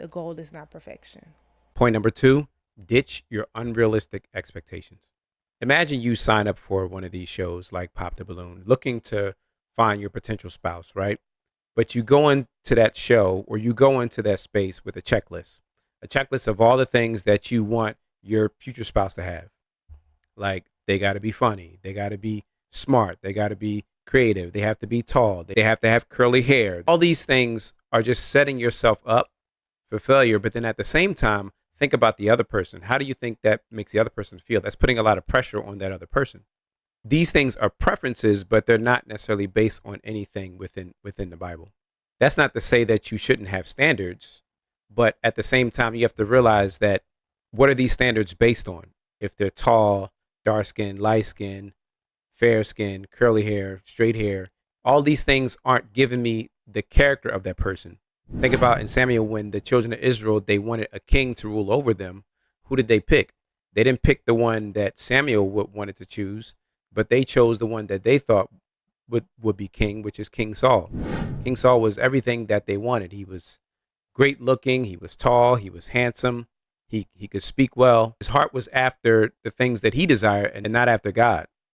The goal is not perfection. Point number two, ditch your unrealistic expectations. Imagine you sign up for one of these shows like Pop the Balloon, looking to find your potential spouse, right? But you go into that show or you go into that space with a checklist of all the things that you want your future spouse to have. Like they got to be funny, they got to be smart, they got to be creative, they have to be tall, they have to have curly hair. All these things are just setting yourself up for failure. But then at the same time, think about the other person. How do you think that makes the other person feel? That's putting a lot of pressure on that other person. These things are preferences, but they're not necessarily based on anything within the Bible. That's not to say that you shouldn't have standards, but at the same time, you have to realize that what are these standards based on? If they're tall, dark skin, light skin, fair skin, curly hair, straight hair, all these things aren't giving me the character of that person. Think about in Samuel when the children of Israel they wanted a king to rule over them. Who did they pick? They didn't pick the one that Samuel wanted to choose, but they chose the one that they thought would be king, which is King Saul. King Saul was everything that they wanted. He was great looking, he was tall, he was handsome, he could speak well. His heart was after the things that he desired and not after God.